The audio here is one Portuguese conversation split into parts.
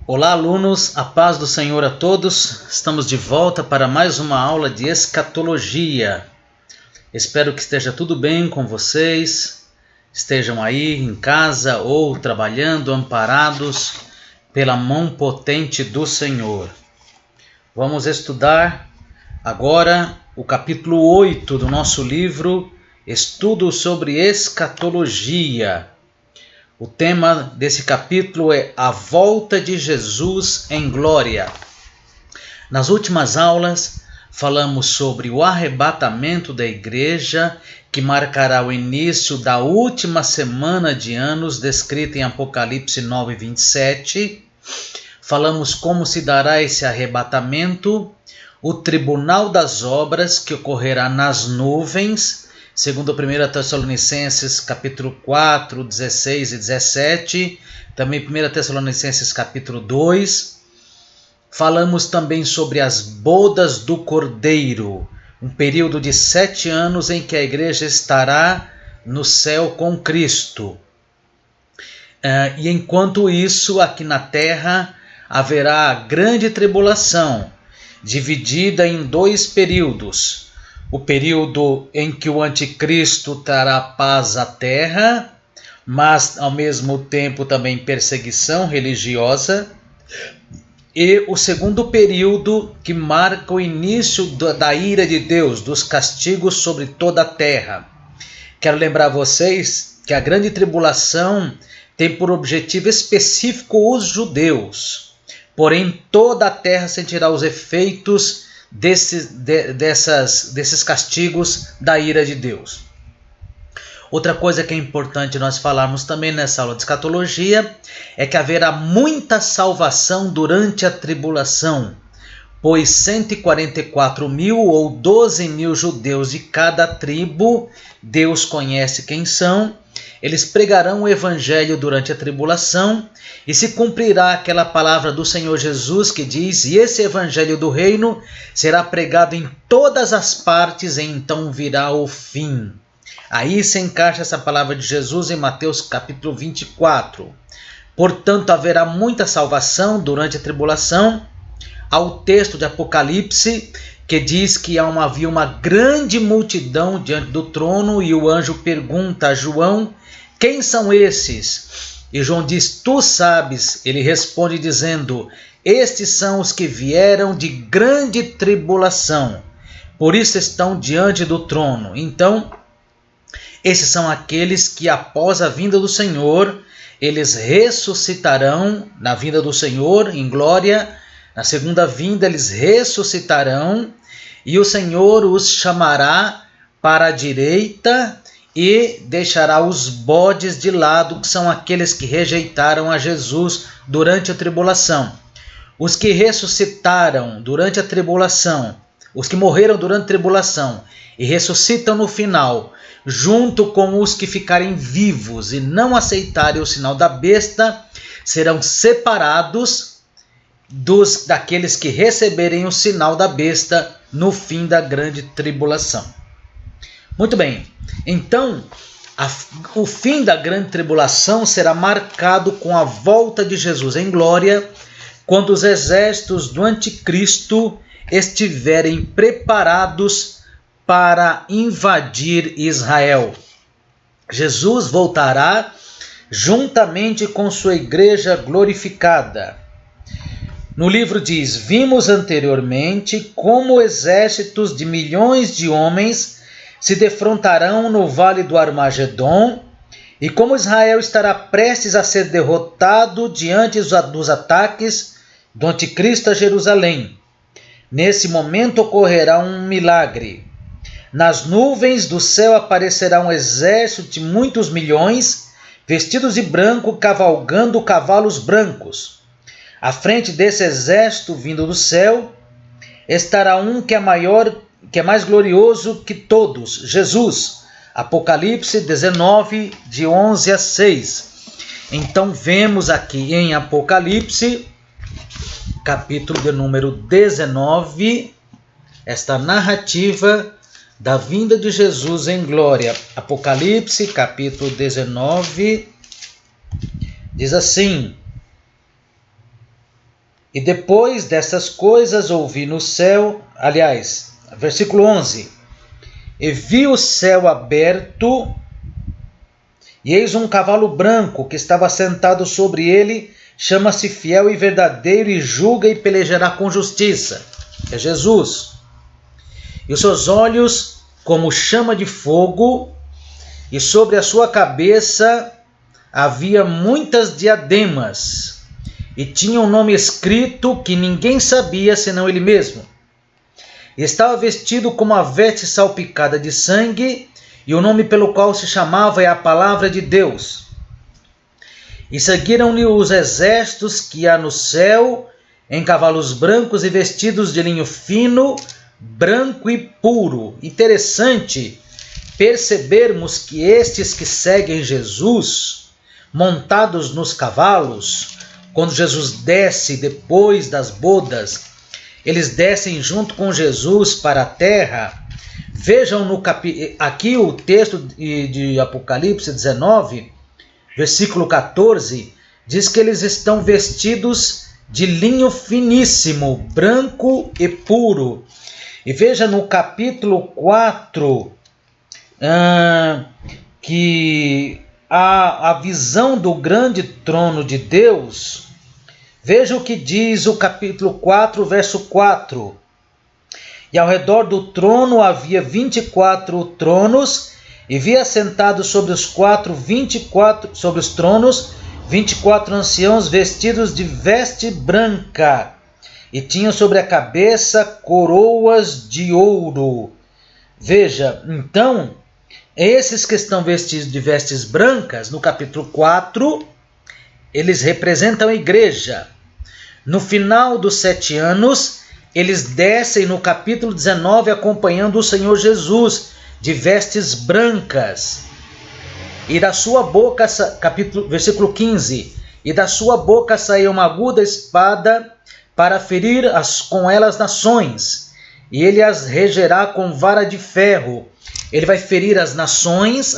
Olá, alunos, a paz do Senhor a todos. Estamos de volta para mais uma aula de escatologia. Espero que esteja tudo bem com vocês, estejam aí em casa ou trabalhando, amparados pela mão potente do Senhor. Vamos estudar agora o capítulo 8 do nosso livro Estudo sobre Escatologia. O tema desse capítulo é a volta de Jesus em glória. Nas últimas aulas, falamos sobre o arrebatamento da igreja, que marcará o início da última semana de anos, descrita em Apocalipse 9:27. Falamos como se dará esse arrebatamento, o tribunal das obras, que ocorrerá nas nuvens, segundo 1 Tessalonicenses capítulo 4, 16 e 17, também 1 Tessalonicenses capítulo 2. Falamos também sobre as bodas do Cordeiro, um período de 7 anos em que a igreja estará no céu com Cristo. E enquanto isso, aqui na terra, haverá a grande tribulação, dividida em 2 períodos. O período em que o anticristo trará paz à terra, mas ao mesmo tempo também perseguição religiosa. E o segundo período que marca o início da ira de Deus, dos castigos sobre toda a terra. Quero lembrar vocês que a grande tribulação tem por objetivo específico os judeus. Porém, toda a terra sentirá os efeitos desses castigos da ira de Deus. Outra coisa que é importante nós falarmos também nessa aula de escatologia é que haverá muita salvação durante a tribulação, pois 144.000 ou 12.000 judeus de cada tribo, Deus conhece quem são, eles pregarão o evangelho durante a tribulação e se cumprirá aquela palavra do Senhor Jesus que diz: e esse evangelho do reino será pregado em todas as partes e então virá o fim. Aí se encaixa essa palavra de Jesus em Mateus capítulo 24. Portanto, haverá muita salvação durante a tribulação. Ao texto de Apocalipse, que diz que havia uma grande multidão diante do trono, e o anjo pergunta a João: quem são esses? E João diz: tu sabes. Ele responde dizendo: estes são os que vieram de grande tribulação, por isso estão diante do trono. Então, esses são aqueles que após a vinda do Senhor, eles ressuscitarão na vinda do Senhor em glória. Na segunda vinda eles ressuscitarão e o Senhor os chamará para a direita e deixará os bodes de lado, que são aqueles que rejeitaram a Jesus durante a tribulação. Os que ressuscitaram durante a tribulação, os que morreram durante a tribulação e ressuscitam no final, junto com os que ficarem vivos e não aceitarem o sinal da besta, serão separados daqueles que receberem o sinal da besta no fim da grande tribulação. Muito bem, então o fim da grande tribulação será marcado com a volta de Jesus em glória, quando os exércitos do anticristo estiverem preparados para invadir Israel. Jesus voltará juntamente com sua igreja glorificada. No livro diz: vimos anteriormente como exércitos de milhões de homens se defrontarão no vale do Armagedon, e como Israel estará prestes a ser derrotado diante dos ataques do anticristo a Jerusalém. Nesse momento ocorrerá um milagre. Nas nuvens do céu aparecerá um exército de muitos milhões, vestidos de branco, cavalgando cavalos brancos. À frente desse exército vindo do céu estará um que é maior, que é mais glorioso que todos, Jesus. Apocalipse 19, de 11 a 6. Então vemos aqui em Apocalipse, capítulo de número 19, esta narrativa da vinda de Jesus em glória. Apocalipse, capítulo 19, diz assim: E depois dessas coisas ouvi no céu, aliás, versículo 11, e vi o céu aberto, e eis um cavalo branco que estava sentado sobre ele, chama-se Fiel e Verdadeiro, e julga e pelejará com justiça. É Jesus. E os seus olhos como chama de fogo, e sobre a sua cabeça havia muitas diademas, e tinha um nome escrito que ninguém sabia senão ele mesmo. Estava vestido com uma veste salpicada de sangue, e o nome pelo qual se chamava é a Palavra de Deus. E seguiram-lhe os exércitos que há no céu, em cavalos brancos e vestidos de linho fino, branco e puro. Interessante percebermos que estes que seguem Jesus, montados nos cavalos, quando Jesus desce depois das bodas, eles descem junto com Jesus para a terra. Vejam aqui o texto de Apocalipse 19, versículo 14, diz que eles estão vestidos de linho finíssimo, branco e puro. E veja no capítulo 4, que a visão do grande trono de Deus. Veja o que diz o capítulo 4, verso 4. E ao redor do trono havia 24 tronos, e vi assentados sobre os tronos 24 anciãos vestidos de veste branca, e tinham sobre a cabeça coroas de ouro. Veja, então, esses que estão vestidos de vestes brancas, no capítulo 4, eles representam a igreja. No final dos 7 anos, eles descem no capítulo 19 acompanhando o Senhor Jesus, de vestes brancas. E da sua boca, versículo 15, e da sua boca saiu uma aguda espada para ferir com ela as nações, e ele as regerá com vara de ferro. Ele vai ferir as nações,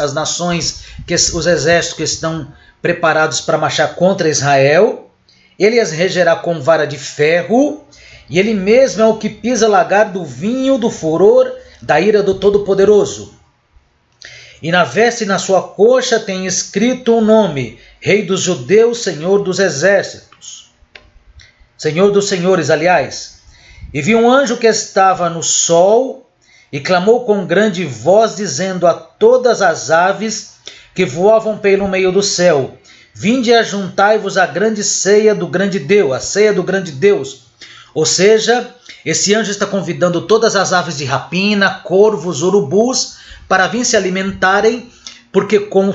os exércitos que estão preparados para marchar contra Israel. Ele as regerá com vara de ferro, e ele mesmo é o que pisa lagar do vinho do furor da ira do Todo-Poderoso. E na veste e na sua coxa tem escrito o nome: Rei dos Judeus, Senhor dos Exércitos. Senhor dos Senhores, aliás. E vi um anjo que estava no sol, e clamou com grande voz, dizendo a todas as aves que voavam pelo meio do céu: Vinde e ajuntai-vos à grande ceia do grande Deus, a ceia do grande Deus. Ou seja, esse anjo está convidando todas as aves de rapina, corvos, urubus, para vir se alimentarem, porque com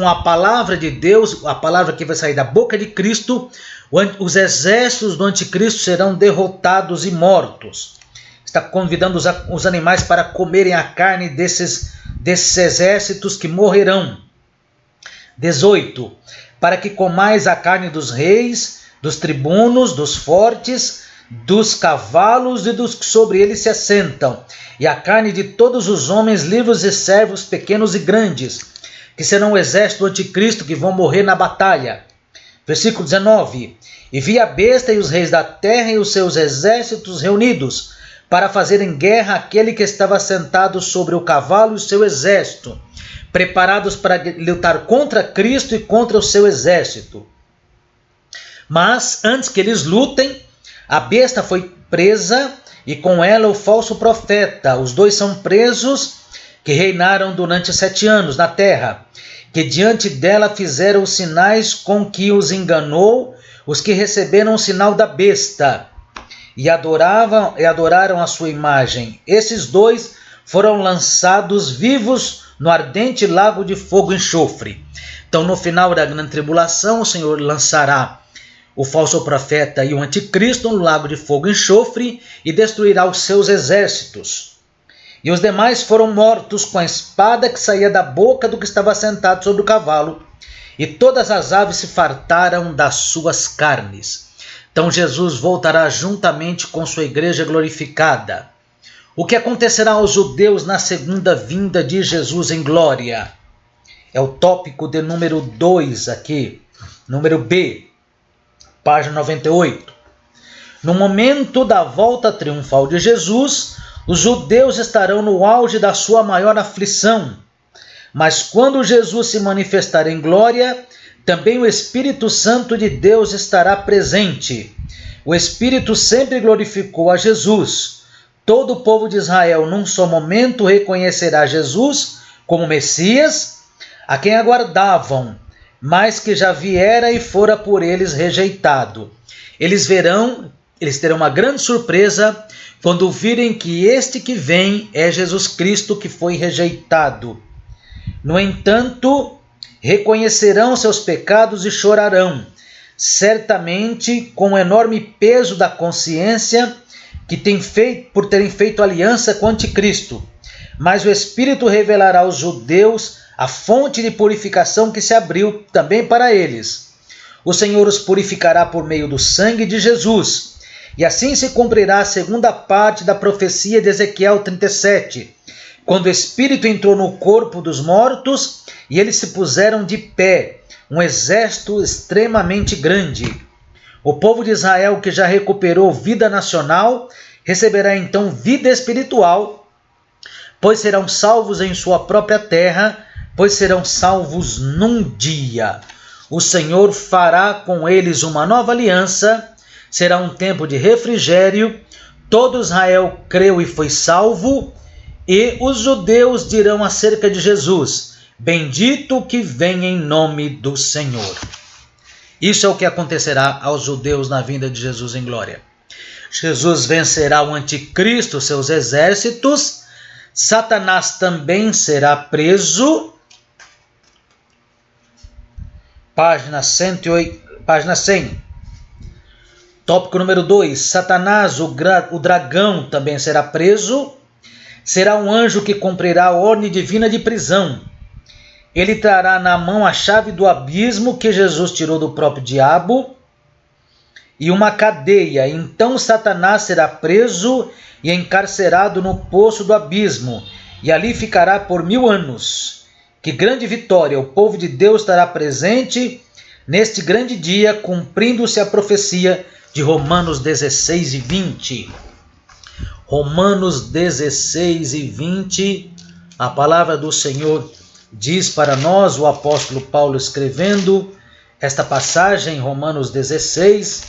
a palavra de Deus, a palavra que vai sair da boca de Cristo, os exércitos do anticristo serão derrotados e mortos. Está convidando os animais para comerem a carne desses exércitos que morrerão. 18. Para que comais a carne dos reis, dos tribunos, dos fortes, dos cavalos e dos que sobre eles se assentam, e a carne de todos os homens, livres e servos, pequenos e grandes, que serão o exército do anticristo, que vão morrer na batalha. Versículo 19. E vi a besta e os reis da terra e os seus exércitos reunidos, para fazerem guerra àquele que estava sentado sobre o cavalo e o seu exército, preparados para lutar contra Cristo e contra o seu exército. Mas, antes que eles lutem, a besta foi presa, e com ela o falso profeta. Os dois são presos, que reinaram durante 7 anos na terra, que diante dela fizeram os sinais com que os enganou, os que receberam o sinal da besta, e adoraram a sua imagem. Esses dois foram lançados vivos no ardente lago de fogo e enxofre. Então, no final da grande tribulação, o Senhor lançará o falso profeta e o anticristo no lago de fogo e enxofre, e destruirá os seus exércitos. E os demais foram mortos com a espada que saía da boca do que estava sentado sobre o cavalo, e todas as aves se fartaram das suas carnes. Então Jesus voltará juntamente com sua igreja glorificada. O que acontecerá aos judeus na segunda vinda de Jesus em glória? É o tópico de número 2 aqui, número B. Página 98. No momento da volta triunfal de Jesus, os judeus estarão no auge da sua maior aflição. Mas quando Jesus se manifestar em glória, também o Espírito Santo de Deus estará presente. O Espírito sempre glorificou a Jesus. Todo o povo de Israel, num só momento, reconhecerá Jesus como Messias, a quem aguardavam, mas que já viera e fora por eles rejeitado. Eles terão uma grande surpresa quando virem que este que vem é Jesus Cristo, que foi rejeitado. No entanto, reconhecerão seus pecados e chorarão, certamente com o enorme peso da consciência por terem feito aliança com o Anticristo. Mas o Espírito revelará aos judeus a fonte de purificação que se abriu também para eles. O Senhor os purificará por meio do sangue de Jesus. E assim se cumprirá a segunda parte da profecia de Ezequiel 37, quando o Espírito entrou no corpo dos mortos e eles se puseram de pé, um exército extremamente grande. O povo de Israel, que já recuperou vida nacional, receberá então vida espiritual, pois serão salvos em sua própria terra, pois serão salvos num dia. O Senhor fará com eles uma nova aliança, será um tempo de refrigério, todo Israel creu e foi salvo, e os judeus dirão acerca de Jesus: bendito o que vem em nome do Senhor. Isso é o que acontecerá aos judeus na vinda de Jesus em glória. Jesus vencerá o anticristo, seus exércitos. Satanás também será preso. Página 100. Tópico número 2. Satanás, o dragão, também será preso. Será um anjo que cumprirá a ordem divina de prisão. Ele trará na mão a chave do abismo que Jesus tirou do próprio diabo e uma cadeia. Então Satanás será preso e encarcerado no poço do abismo, e ali ficará por 1000 anos. Que grande vitória! O povo de Deus estará presente neste grande dia, cumprindo-se a profecia de Romanos 16 e 20. Romanos 16 e 20, a palavra do Senhor diz para nós, o apóstolo Paulo escrevendo esta passagem, Romanos 16,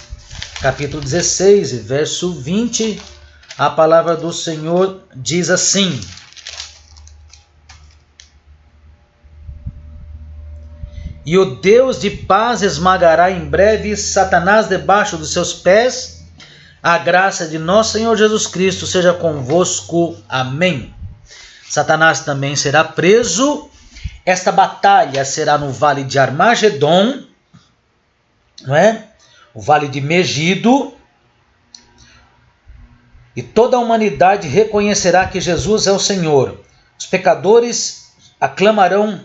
capítulo 16, verso 20, a palavra do Senhor diz assim: e o Deus de paz esmagará em breve Satanás debaixo dos seus pés. A graça de nosso Senhor Jesus Cristo seja convosco. Amém. Satanás também será preso. Esta batalha será no vale de Armagedon, não é? O vale de Megido. E toda a humanidade reconhecerá que Jesus é o Senhor. Os pecadores aclamarão,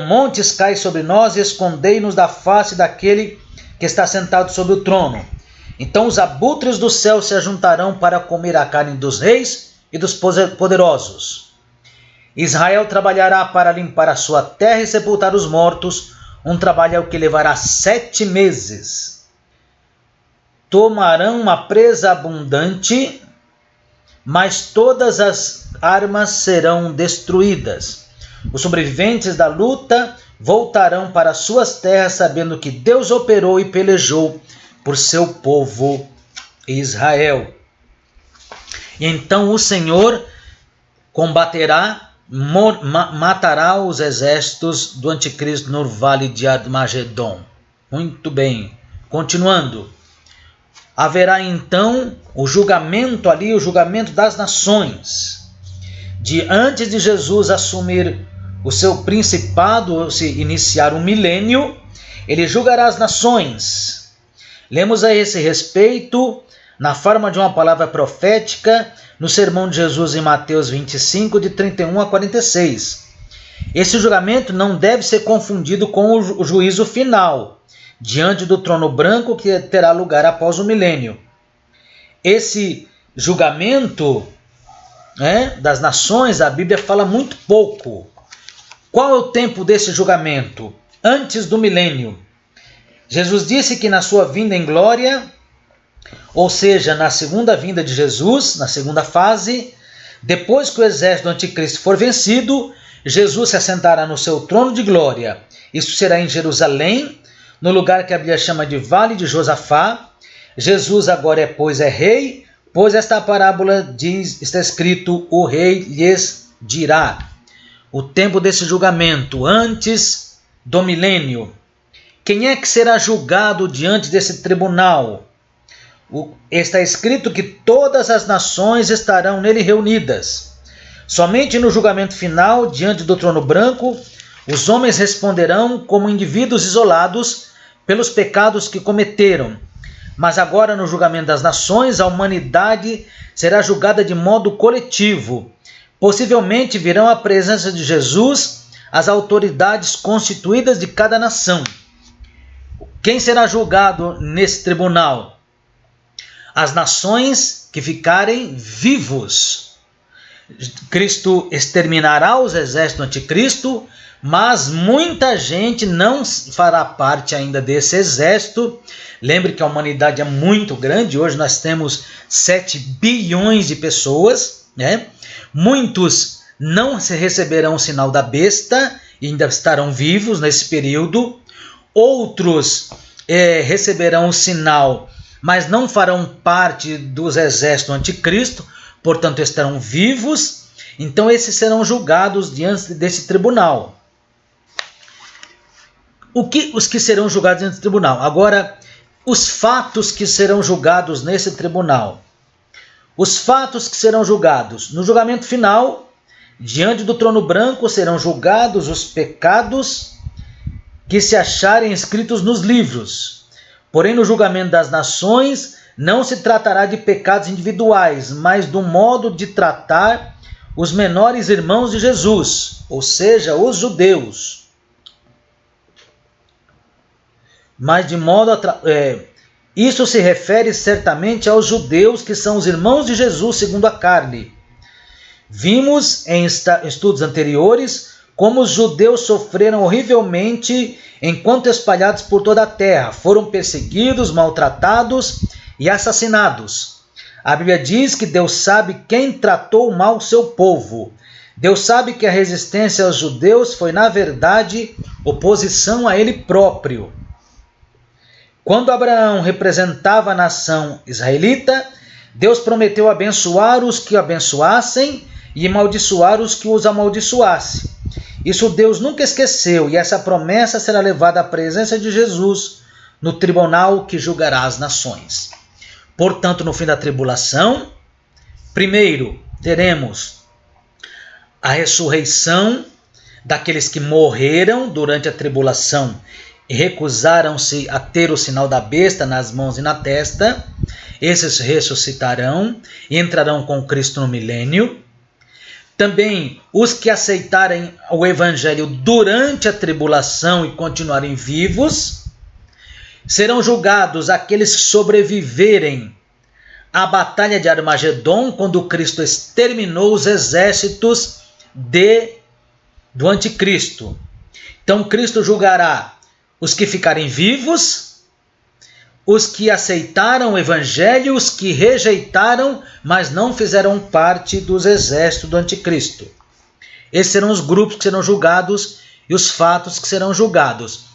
montes cai sobre nós, escondei-nos da face daquele que está sentado sobre o trono. Então os abutres do céu se ajuntarão para comer a carne dos reis e dos poderosos. Israel trabalhará para limpar a sua terra e sepultar os mortos, um trabalho que levará 7 meses. Tomarão uma presa abundante, mas todas as armas serão destruídas. Os sobreviventes da luta voltarão para suas terras, sabendo que Deus operou e pelejou por seu povo Israel. E então o Senhor combaterá, matará os exércitos do anticristo no vale de Armagedon. Muito bem, continuando. Haverá então o julgamento ali, o julgamento das nações. Antes de Jesus assumir o seu principado, se iniciar um milênio, ele julgará as nações. Lemos a esse respeito, na forma de uma palavra profética, no sermão de Jesus em Mateus 25, de 31 a 46. Esse julgamento não deve ser confundido com o juízo final, diante do trono branco que terá lugar após o milênio. Esse julgamento das nações, a Bíblia fala muito pouco. Qual é o tempo desse julgamento? Antes do milênio. Jesus disse que na sua vinda em glória, Ou seja, na segunda vinda de Jesus, na segunda fase, depois que o exército do anticristo for vencido, Jesus se assentará no seu trono de glória. Isso será em Jerusalém, no lugar que a Bíblia chama de Vale de Josafá. Jesus agora pois é rei, pois esta parábola diz, está escrito, o rei lhes dirá. O tempo desse julgamento, antes do milênio. Quem é que será julgado diante desse tribunal? Está escrito que todas as nações estarão nele reunidas. Somente no julgamento final, diante do trono branco, os homens responderão como indivíduos isolados pelos pecados que cometeram. Mas agora, no julgamento das nações, a humanidade será julgada de modo coletivo. Possivelmente virão à presença de Jesus as autoridades constituídas de cada nação. Quem será julgado nesse tribunal? As nações que ficarem vivos. Cristo exterminará os exércitos do anticristo, mas muita gente não fará parte ainda desse exército. Lembre que a humanidade é muito grande, hoje nós temos 7 bilhões de pessoas, né? Muitos não receberão o sinal da besta e ainda estarão vivos nesse período. Outros receberão o sinal, mas não farão parte dos exércitos do anticristo, portanto estarão vivos. Então esses serão julgados diante desse tribunal. Os que serão julgados nesse tribunal? Agora, os fatos que serão julgados nesse tribunal. Os fatos que serão julgados no julgamento final, diante do trono branco, serão julgados os pecados que se acharem escritos nos livros. Porém, no julgamento das nações, não se tratará de pecados individuais, mas do modo de tratar os menores irmãos de Jesus, ou seja, os judeus. Mas de modo isso se refere certamente aos judeus que são os irmãos de Jesus segundo a carne. Vimos em estudos anteriores como os judeus sofreram horrivelmente enquanto espalhados por toda a terra, foram perseguidos, maltratados e assassinados. A Bíblia diz que Deus sabe quem tratou mal o seu povo. Deus sabe que a resistência aos judeus foi, na verdade, oposição a ele próprio. Quando Abraão representava a nação israelita, Deus prometeu abençoar os que o abençoassem e amaldiçoar os que os amaldiçoassem. Isso Deus nunca esqueceu, e essa promessa será levada à presença de Jesus no tribunal que julgará as nações. Portanto, no fim da tribulação, primeiro teremos a ressurreição daqueles que morreram durante a tribulação e recusaram-se a ter o sinal da besta nas mãos e na testa. Esses ressuscitarão e entrarão com Cristo no milênio. Também os que aceitarem o evangelho durante a tribulação e continuarem vivos. Serão julgados aqueles que sobreviverem à batalha de Armagedon, quando Cristo exterminou os exércitos do anticristo. Então Cristo julgará os que ficarem vivos, os que aceitaram o evangelho, os que rejeitaram, mas não fizeram parte dos exércitos do anticristo. Esses serão os grupos que serão julgados e os fatos que serão julgados.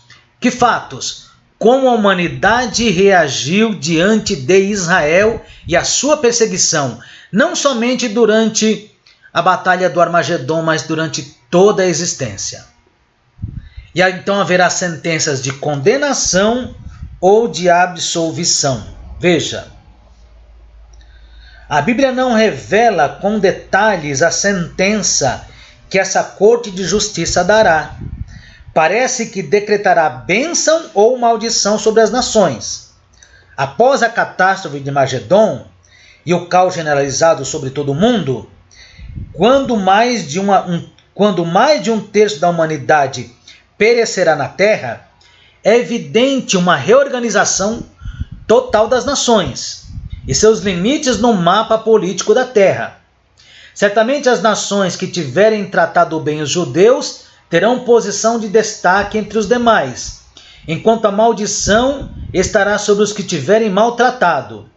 Que fatos? Como a humanidade reagiu diante de Israel e a sua perseguição, não somente durante a batalha do Armagedon, mas durante toda a existência. E então haverá sentenças de condenação ou de absolvição. Veja, a Bíblia não revela com detalhes a sentença que essa corte de justiça dará. Parece que decretará bênção ou maldição sobre as nações. Após a catástrofe de Armagedon e o caos generalizado sobre todo o mundo, quando mais de um terço da humanidade perecerá na terra, é evidente uma reorganização total das nações e seus limites no mapa político da terra. Certamente as nações que tiverem tratado bem os judeus terão posição de destaque entre os demais, enquanto a maldição estará sobre os que tiverem maltratado.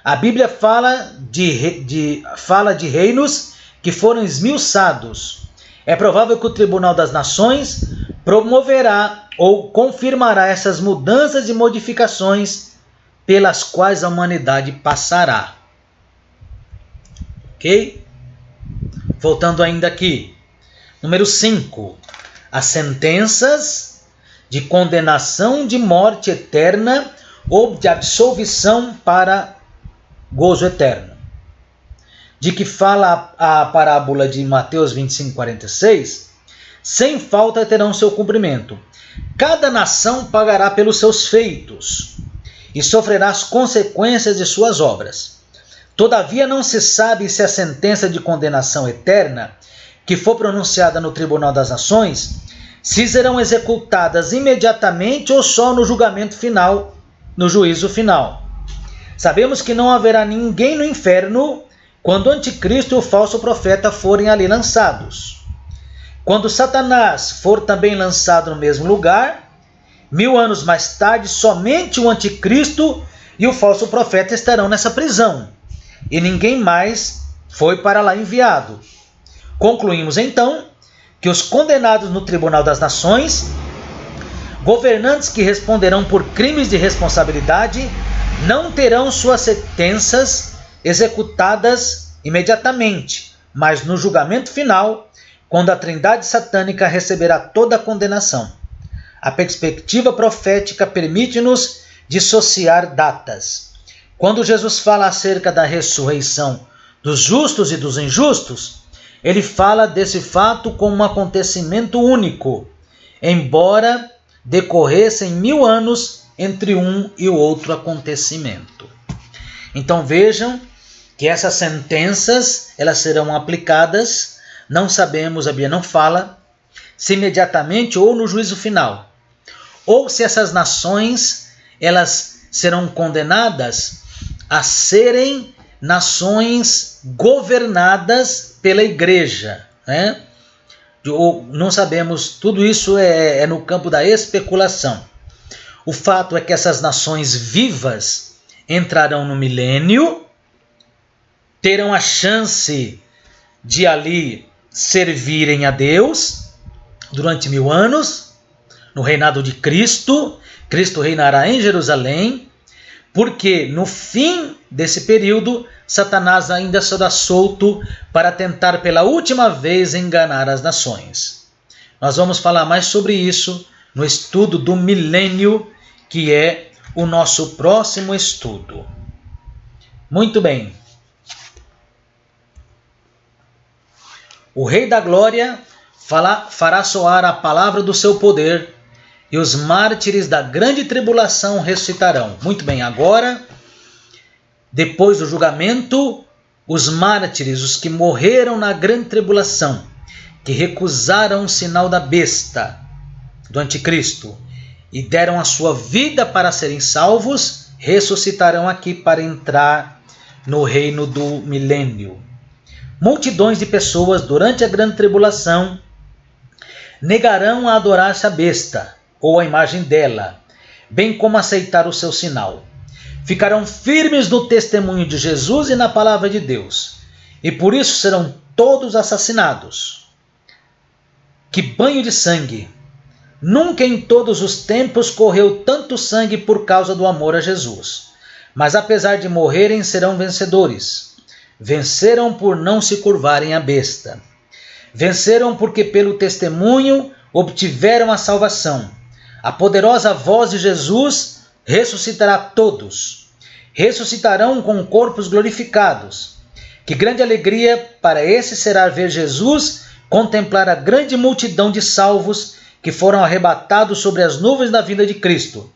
A Bíblia fala de reinos que foram esmiuçados. É provável que o Tribunal das Nações promoverá ou confirmará essas mudanças e modificações pelas quais a humanidade passará. Ok? Voltando ainda aqui. Número 5. As sentenças de condenação de morte eterna ou de absolvição para gozo eterno. De que fala a parábola de Mateus 25:46, sem falta terão seu cumprimento. Cada nação pagará pelos seus feitos e sofrerá as consequências de suas obras. Todavia não se sabe se a sentença de condenação eterna que for pronunciada no Tribunal das Nações, se serão executadas imediatamente ou só no julgamento final, no juízo final. Sabemos que não haverá ninguém no inferno quando o anticristo e o falso profeta forem ali lançados. Quando Satanás for também lançado no mesmo lugar, 1000 anos mais tarde, somente o anticristo e o falso profeta estarão nessa prisão, e ninguém mais foi para lá enviado. Concluímos então que os condenados no Tribunal das Nações, governantes que responderão por crimes de responsabilidade, não terão suas sentenças executadas imediatamente, mas no julgamento final, quando a trindade satânica receberá toda a condenação. A perspectiva profética permite-nos dissociar datas. Quando Jesus fala acerca da ressurreição dos justos e dos injustos, ele fala desse fato como um acontecimento único, embora decorressem 1000 anos entre um e o outro acontecimento. Então vejam que essas sentenças elas serão aplicadas, não sabemos, a Bíblia não fala, se imediatamente ou no juízo final, ou se essas nações elas serão condenadas a serem nações governadas pela igreja, né? Não sabemos, tudo isso é no campo da especulação. O fato é que essas nações vivas entrarão no milênio, terão a chance de ali servirem a Deus durante 1000 anos, no reinado de Cristo. Cristo reinará em Jerusalém, porque no fim desse período, Satanás ainda será solto para tentar pela última vez enganar as nações. Nós vamos falar mais sobre isso no estudo do milênio, que é o nosso próximo estudo. Muito bem. O Rei da Glória fará soar a palavra do seu poder, e os mártires da grande tribulação ressuscitarão. Muito bem, agora, depois do julgamento, os mártires, os que morreram na grande tribulação, que recusaram o sinal da besta, do anticristo, e deram a sua vida para serem salvos, ressuscitarão aqui para entrar no reino do milênio. Multidões de pessoas durante a grande tribulação negarão a adorar-se a besta, ou a imagem dela, bem como aceitar o seu sinal. Ficarão firmes no testemunho de Jesus e na palavra de Deus, e por isso serão todos assassinados. Que banho de sangue! Nunca em todos os tempos correu tanto sangue por causa do amor a Jesus. Mas apesar de morrerem, serão vencedores. Venceram por não se curvarem à besta. Venceram porque pelo testemunho obtiveram a salvação. A poderosa voz de Jesus ressuscitará todos. Ressuscitarão com corpos glorificados. Que grande alegria para esse será ver Jesus contemplar a grande multidão de salvos que foram arrebatados sobre as nuvens da vinda de Cristo.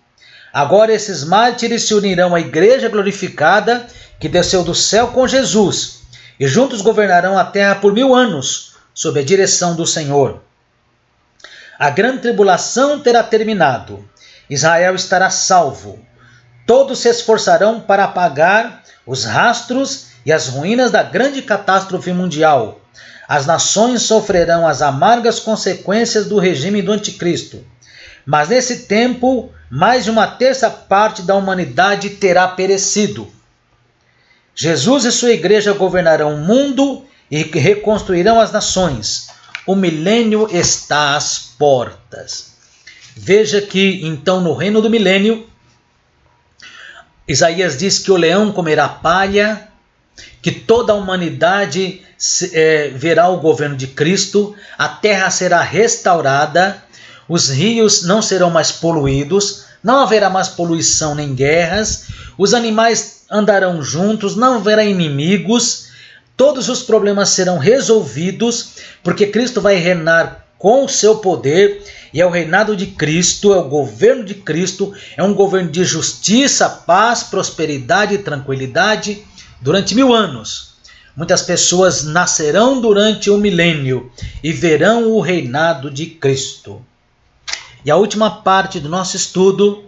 Agora esses mártires se unirão à igreja glorificada que desceu do céu com Jesus, e juntos governarão a terra por 1000 anos, sob a direção do Senhor. A grande tribulação terá terminado. Israel estará salvo. Todos se esforçarão para apagar os rastros e as ruínas da grande catástrofe mundial. As nações sofrerão as amargas consequências do regime do anticristo. Mas nesse tempo, mais de 1/3 da humanidade terá perecido. Jesus e sua igreja governarão o mundo e reconstruirão as nações. O milênio está às portas. Veja que, então, no reino do milênio, Isaías diz que o leão comerá palha, que toda a humanidade verá o governo de Cristo, a terra será restaurada, os rios não serão mais poluídos, não haverá mais poluição nem guerras, os animais andarão juntos, não haverá inimigos, todos os problemas serão resolvidos, porque Cristo vai reinar com o seu poder, e é o reinado de Cristo, é o governo de Cristo, é um governo de justiça, paz, prosperidade e tranquilidade durante 1000 anos. Muitas pessoas nascerão durante o milênio e verão o reinado de Cristo. E a última parte do nosso estudo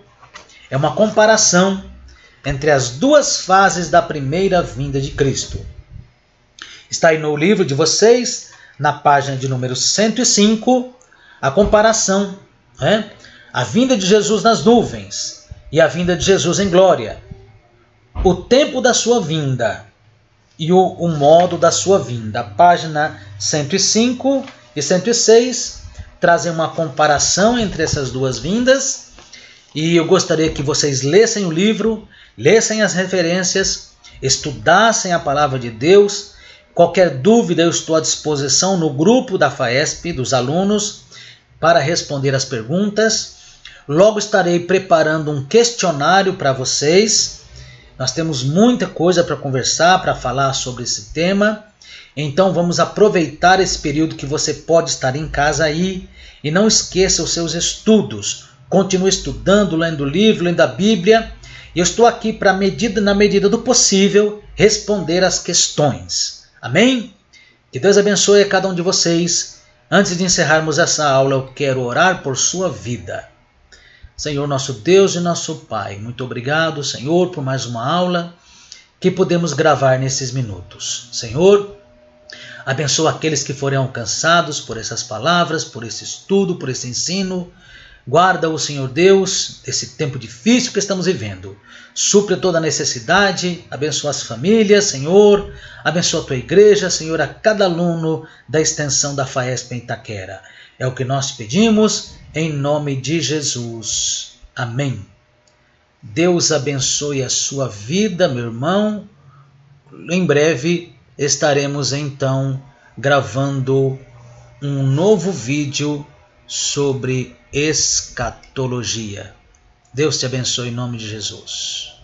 é uma comparação entre as duas fases da primeira vinda de Cristo. Está aí no livro de vocês, na página de número 105, a comparação, a vinda de Jesus nas nuvens e a vinda de Jesus em glória. O tempo da sua vinda e o modo da sua vinda. A página 105 e 106 trazem uma comparação entre essas duas vindas, e eu gostaria que vocês lessem o livro, lessem as referências, estudassem a palavra de Deus. Qualquer dúvida eu estou à disposição no grupo da FAESP, dos alunos, para responder as perguntas. Logo estarei preparando um questionário para vocês. Nós temos muita coisa para conversar, para falar sobre esse tema. Então vamos aproveitar esse período que você pode estar em casa aí, e não esqueça os seus estudos. Continue estudando, lendo o livro, lendo a Bíblia. E eu estou aqui para, na medida do possível, responder as questões. Amém? Que Deus abençoe a cada um de vocês. Antes de encerrarmos essa aula, eu quero orar por sua vida. Senhor, nosso Deus e nosso Pai, muito obrigado, Senhor, por mais uma aula que podemos gravar nesses minutos. Senhor, abençoa aqueles que forem alcançados por essas palavras, por esse estudo, por esse ensino. Guarda-o, Senhor Deus, desse tempo difícil que estamos vivendo. Supre toda a necessidade, abençoa as famílias, Senhor. Abençoa a tua igreja, Senhor, a cada aluno da extensão da FAESP em Itaquera. É o que nós pedimos, em nome de Jesus. Amém. Deus abençoe a sua vida, meu irmão. Em breve estaremos então gravando um novo vídeo sobre escatologia. Deus te abençoe em nome de Jesus.